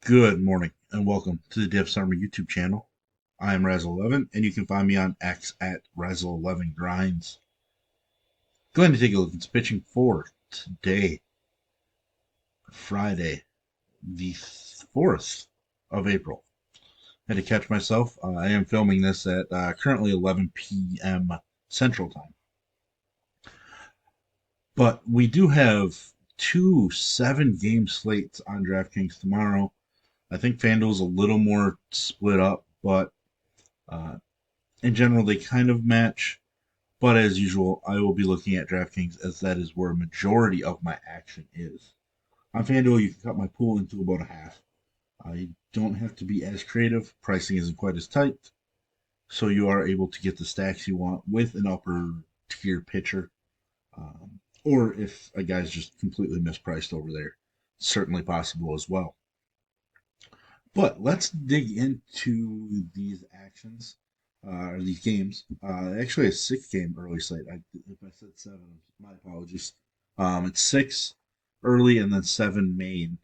Good morning and welcome to the DFS Army YouTube channel. I am Razzle11 and you can find me on X at Razzle11Grinds. Go ahead and take a look at the pitching for today, Friday, the 4th of April. I had to catch myself. I am filming this at currently 11 p.m. Central Time. But we do have two 7-game slates on DraftKings tomorrow. I think FanDuel's a little more split up, but uh, in general, they kind of match. But as usual, I will be looking at DraftKings as that is where a majority of my action is. On FanDuel, you can cut my pool into about a half. You don't have to be as creative. Pricing isn't quite as tight. So you are able to get the stacks you want with an upper tier pitcher. Or if a guy's just completely mispriced over there, certainly possible as well. But let's dig into these actions or these games. Actually, a 6-game early slate. If I said 7, my apologies. It's 6 early and then 7 main.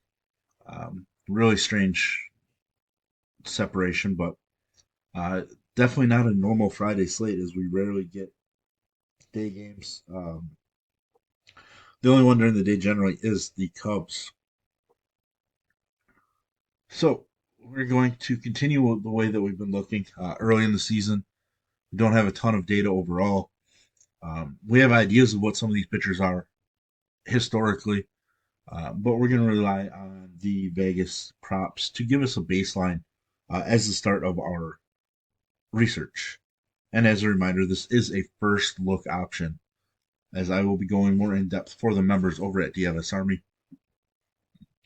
Really strange separation, but definitely not a normal Friday slate as we rarely get day games. The only one during the day generally is the Cubs. So we're going to continue the way that we've been looking early in the season. We don't have a ton of data overall. We have ideas of what some of these pitchers are historically, but we're going to rely on the Vegas props to give us a baseline as the start of our research. And as a reminder, this is a first look option, as I will be going more in depth for the members over at DFS Army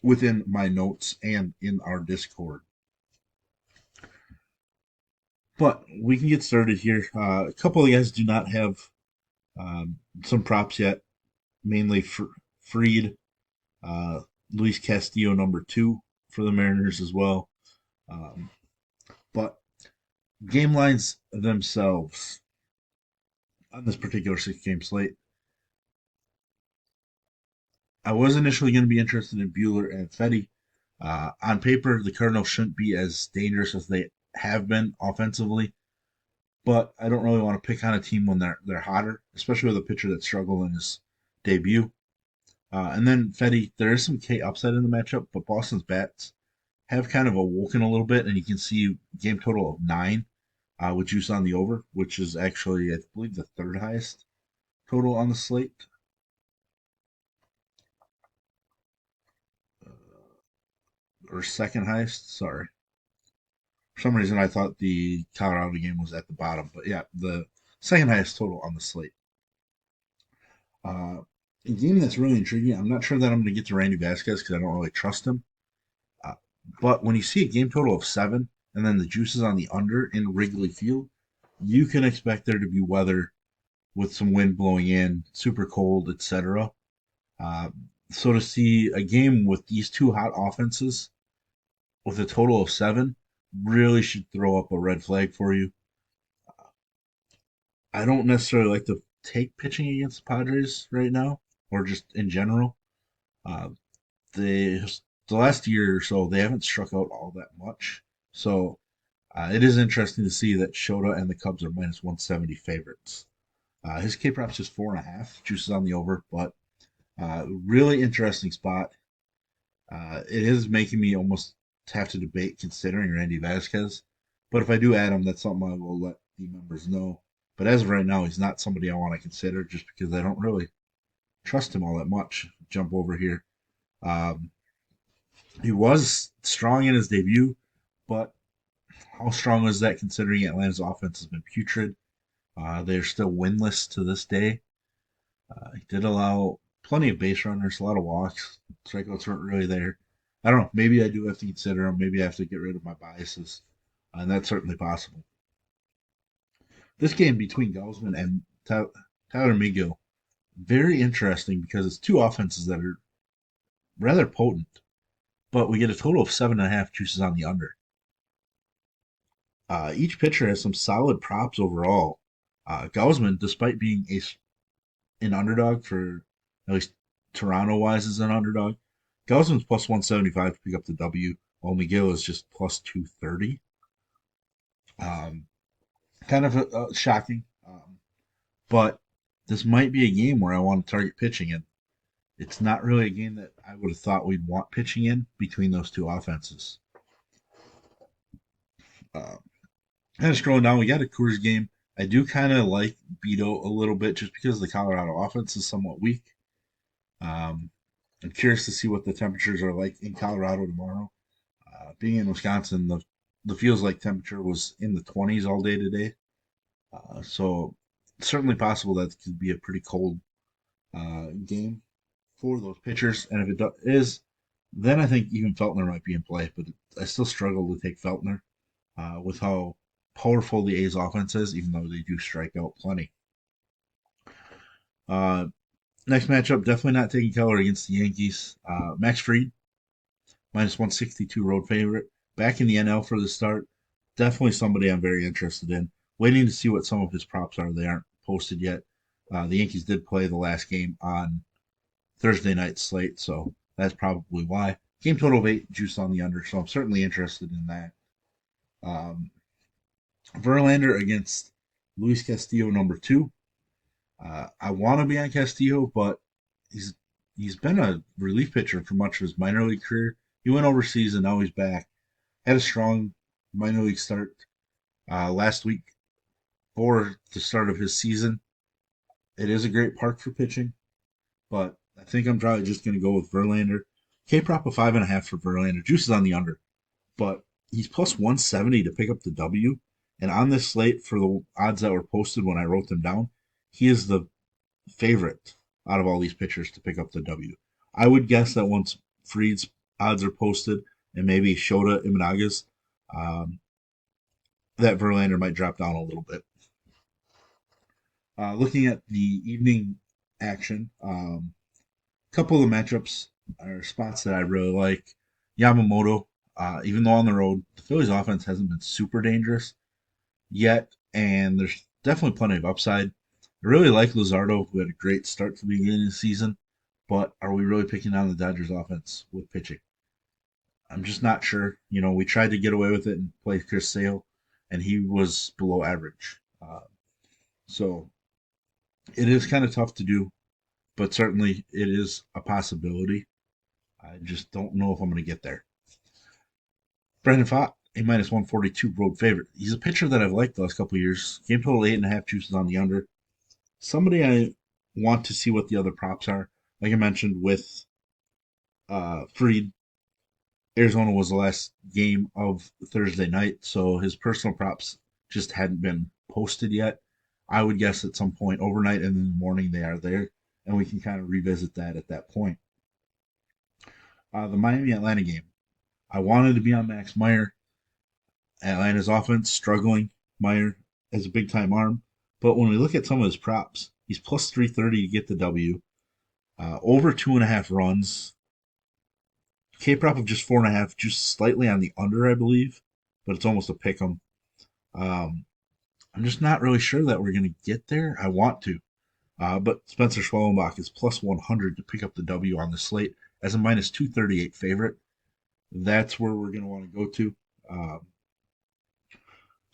within my notes and in our Discord. But we can get started here. A couple of guys do not have some props yet, mainly Freed, uh, Luis Castillo, number 2 for the Mariners as well. But game lines themselves on this particular 6-game slate, I was initially going to be interested in Bueller and Fetty. On paper, the Cardinals shouldn't be as dangerous as they have been offensively, but I don't really want to pick on a team when they're hotter, especially with a pitcher that struggled in his debut. And then Fetty, there is some K upside in the matchup, but Boston's bats have kind of awoken a little bit, and you can see game total of 9 with juice on the over, which is actually, I believe, the third highest total on the slate. Or second highest, sorry. For some reason, I thought the Colorado game was at the bottom, but yeah, the second highest total on the slate. A game that's really intriguing. I'm not sure that I'm going to get to Randy Vasquez because I don't really trust him. Uh, but when you see a game total of 7 and then the juices on the under in Wrigley Field, you can expect there to be weather with some wind blowing in, super cold, etc. Uh, so to see a game with these two hot offenses with a total of 7 really should throw up a red flag for you. I don't necessarily like to take pitching against the Padres right now, or just in general. Uh, they the last year or so they haven't struck out all that much, so it is interesting to see that Shota and the Cubs are minus 170 favorites. His K props is 4.5, juices on the over, but really interesting spot. It is making me almost have to debate considering Randy Vasquez, but if I do add him, that's something I will let the members know. But as of right now, he's not somebody I want to consider just because I don't really trust him all that much. Jump over here. Um, he was strong in his debut, but how strong was that considering Atlanta's offense has been putrid? They're still winless to this day. He did allow plenty of base runners, a lot of walks. Strikeouts weren't really there. I don't know. Maybe I do have to consider him. Maybe I have to get rid of my biases, and that's certainly possible. This game between Gausman and Tyler Megill, very interesting because it's two offenses that are rather potent, but we get a total of 7.5 juices on the under. Each pitcher has some solid props overall. Gausman, despite being an underdog for at least Toronto wise as an underdog, Gausman's plus 175 to pick up the W while Miguel is just plus 230. Um, kind of shocking, but this might be a game where I want to target pitching, and it's not really a game that I would have thought we'd want pitching in between those two offenses. Uh, Kind of scrolling down, we got a Coors game. I do kind of like Beto a little bit just because the Colorado offense is somewhat weak. Um, I'm curious to see what the temperatures are like in Colorado tomorrow. Being in Wisconsin, the feels like temperature was in the 20s all day today. So certainly possible that could be a pretty cold game for those pitchers. And if is, then I think even Feltner might be in play. But I still struggle to take Feltner with how powerful the A's offense is, even though they do strike out plenty. Uh, Next matchup, definitely not taking Keller against the Yankees. Max Fried, minus 162 road favorite. Back in the NL for the start. Definitely somebody I'm very interested in. Waiting to see what some of his props are. They aren't posted yet. The Yankees did play the last game on Thursday night slate, so that's probably why. Game total of 8, juice on the under, so I'm certainly interested in that. Um, Verlander against Luis Castillo, number 2. I want to be on Castillo, but he's he's been a relief pitcher for much of his minor league career. He went overseas and now he's back. Had a strong minor league start last week or the start of his season. It is a great park for pitching, but I think I'm probably just going to go with Verlander. K prop of 5.5 for Verlander. Juice is on the under, but he's plus 170 to pick up the W. And on this slate, for the odds that were posted when I wrote them down, he is the favorite out of all these pitchers to pick up the W. I would guess that once Fried's odds are posted and maybe Shota Imanaga's, um, that Verlander might drop down a little bit. Looking at the evening action, couple of the matchups are spots that I really like. Yamamoto, even though on the road, the Phillies offense hasn't been super dangerous yet, and there's definitely plenty of upside. I really like Luzardo, who had a great start to the beginning of the season, but are we really picking on the Dodgers offense with pitching? I'm just not sure. You know, we tried to get away with it and play Chris Sale, and he was below average. So it is kind of tough to do, but certainly it is a possibility. I just don't know if I'm going to get there. Brandon Pfaadt, a minus 142 road favorite. He's a pitcher that I've liked the last couple of years. Game total 8.5, juices on the under. Somebody I want to see what the other props are. Like I mentioned with Fried, Arizona was the last game of Thursday night, so his personal props just hadn't been posted yet. I would guess at some point overnight and in the morning they are there, and we can kind of revisit that at that point. The Miami Atlanta game. I wanted to be on Max Meyer. Atlanta's offense struggling. Meyer has a big time arm, but when we look at some of his props, he's plus 330 to get the W. Over 2.5 runs. K prop of just 4.5, just slightly on the under, I believe, but it's almost a pick 'em. Um, I'm just not really sure that we're going to get there. I want to, but Spencer Schwellenbach is plus 100 to pick up the W on the slate as a minus 238 favorite. That's where we're going to want to go to. Um,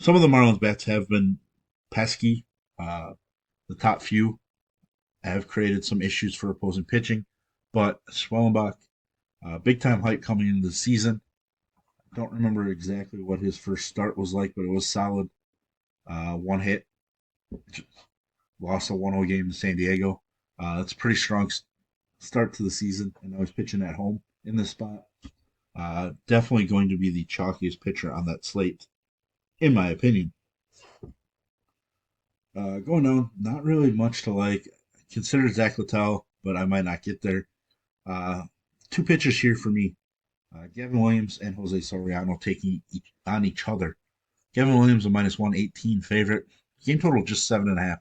some of the Marlins bats have been pesky. Uh, the top few have created some issues for opposing pitching, but Schwellenbach, big time hype coming into the season. Don't remember exactly what his first start was like, but it was solid. One hit, lost a 1-0 game to San Diego. That's a pretty strong start to the season, and I was pitching at home in this spot. Definitely going to be the chalkiest pitcher on that slate, in my opinion. Going down, not really much to like. Consider Zach Littell, but I might not get there. Uh, Two pitchers here for me. Gavin Williams and Jose Soriano taking on each other. Gavin Williams a minus 118 favorite. Game total just 7.5.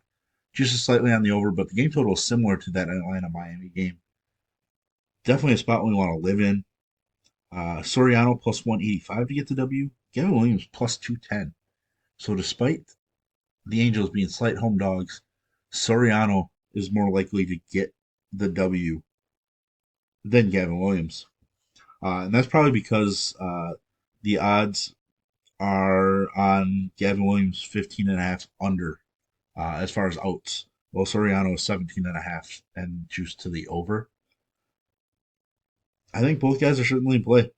Just slightly on the over, but the game total is similar to that Atlanta Miami game. Definitely a spot we want to live in. Soriano plus 185 to get the W. Gavin Williams plus 210. So despite the Angels being slight home dogs, Soriano is more likely to get the W than Gavin Williams. And that's probably because the odds are on Gavin Williams 15 and a half under as far as outs. Well, Soriano is 17 and a half and juice to the over. I think both guys are certainly in play.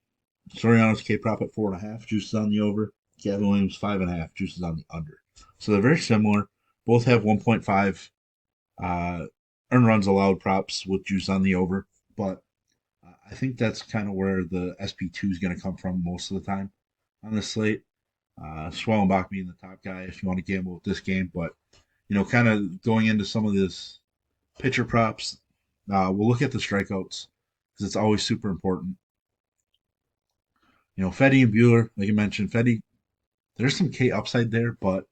Soriano's K prop at 4.5, juices on the over. Gavin Williams 5.5, juices on the under. So they're very similar. Both have 1.5 uh, earned runs allowed props with juice on the over. But I think that's kind of where the SP2 is going to come from most of the time on the slate. Schwellenbach being the top guy if you want to gamble with this game. But, kind of going into some of this pitcher props, we'll look at the strikeouts because it's always super important. Fetty and Bueller, like you mentioned, Fetty, there's some K upside there, but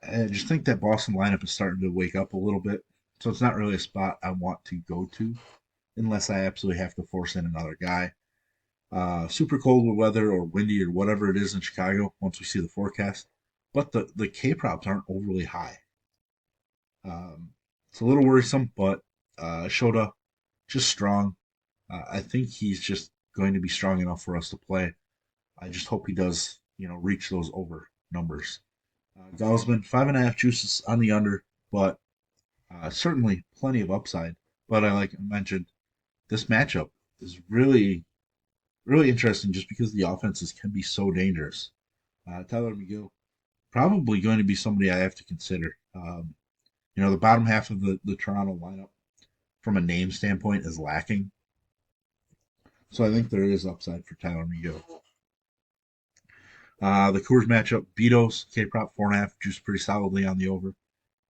I just think that Boston lineup is starting to wake up a little bit. So it's not really a spot I want to go to unless I absolutely have to force in another guy. Super cold weather or windy or whatever it is in Chicago once we see the forecast. But the K props aren't overly high. It's a little worrisome, but Shota just strong. I think he's just going to be strong enough for us to play. I just hope he does, reach those over numbers. Gaussman, 5.5 juices on the under, but certainly plenty of upside. But like I mentioned, this matchup is really, really interesting just because the offenses can be so dangerous. Tyler McGill, probably going to be somebody I have to consider. The bottom half of the Toronto lineup, from a name standpoint, is lacking. So I think there is upside for Tyler McGill. The Coors matchup, Betos, K prop 4.5, juice pretty solidly on the over.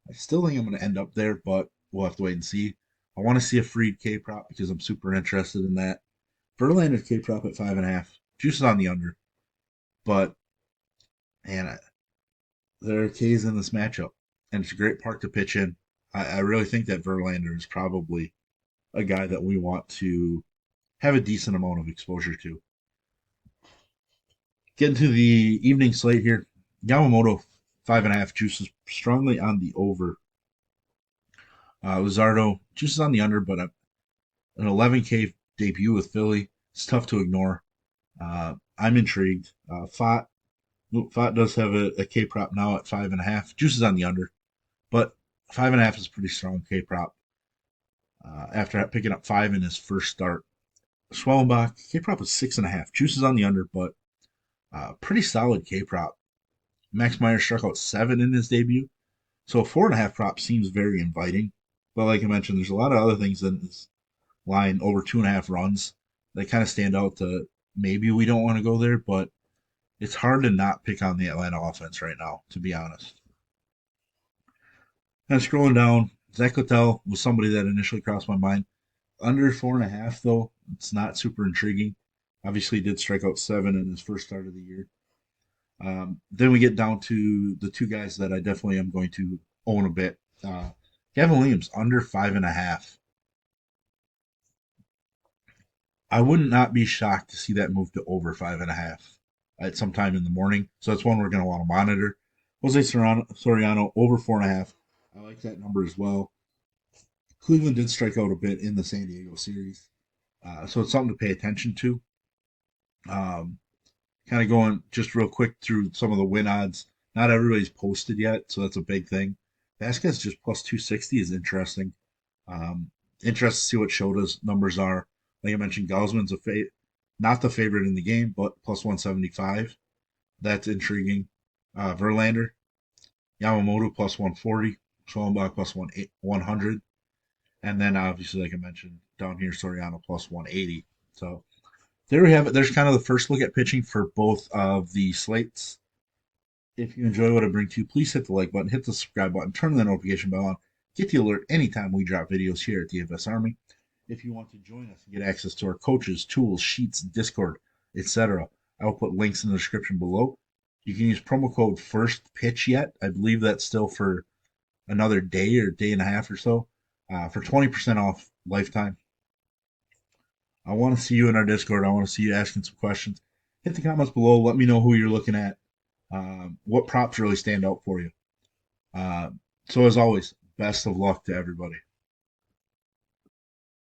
I still think I'm going to end up there, but we'll have to wait and see. I want to see a Freed K prop because I'm super interested in that. Verlander K prop at 5.5, juice is on the under, but man, there are K's in this matchup, and it's a great park to pitch in. I really think that Verlander is probably a guy that we want to have a decent amount of exposure to. Getting to the evening slate here, Yamamoto 5.5 juices strongly on the over. Luzardo juices on the under, but an 11K debut with Philly. It's tough to ignore. I'm intrigued. Fott does have a K prop now at 5.5. Juices on the under, but 5.5 is pretty strong K prop. After picking up 5 in his first start, Schwellenbach K prop is 6.5. Juices on the under, but pretty solid K prop. Max Meyer struck out 7 in his debut, so a 4.5 prop seems very inviting. But like I mentioned, there's a lot of other things in this line over 2.5 runs that kind of stand out to maybe we don't want to go there, but it's hard to not pick on the Atlanta offense right now, to be honest. And scrolling down, Zach Littell was somebody that initially crossed my mind. Under 4.5, though, it's not super intriguing. Obviously, he did strike out 7 in his first start of the year. Then we get down to the two guys that I definitely am going to own a bit. Gavin Williams, under 5.5. I would not be shocked to see that move to over 5.5 at some time in the morning. So that's one we're going to want to monitor. Jose Soriano over 4.5. I like that number as well. Cleveland did strike out a bit in the San Diego series, so it's something to pay attention to. Um, Kind of going just real quick through some of the win odds. Not everybody's posted yet, so that's a big thing. Vasquez just plus 260 is interesting. Um, Interested to see what Shota's numbers are. Like I mentioned, Gausman's not the favorite in the game, but plus 175. That's intriguing. Verlander, Yamamoto plus 140, Schoenbach plus 100, and then obviously, like I mentioned, down here Soriano plus 180. So there we have it. There's kind of the first look at pitching for both of the slates. If you enjoy what I bring to you, please hit the like button, hit the subscribe button, turn the notification bell on, get the alert anytime we drop videos here at DFS Army. If you want to join us and get access to our coaches, tools, sheets, Discord, etc., I will put links in the description below. You can use promo code First Pitch Yet. I believe that's still for another day or day and a half or so for 20% off lifetime. I want to see you in our Discord. I want to see you asking some questions. Hit the comments below. Let me know who you're looking at. What props really stand out for you. So, as always, best of luck to everybody.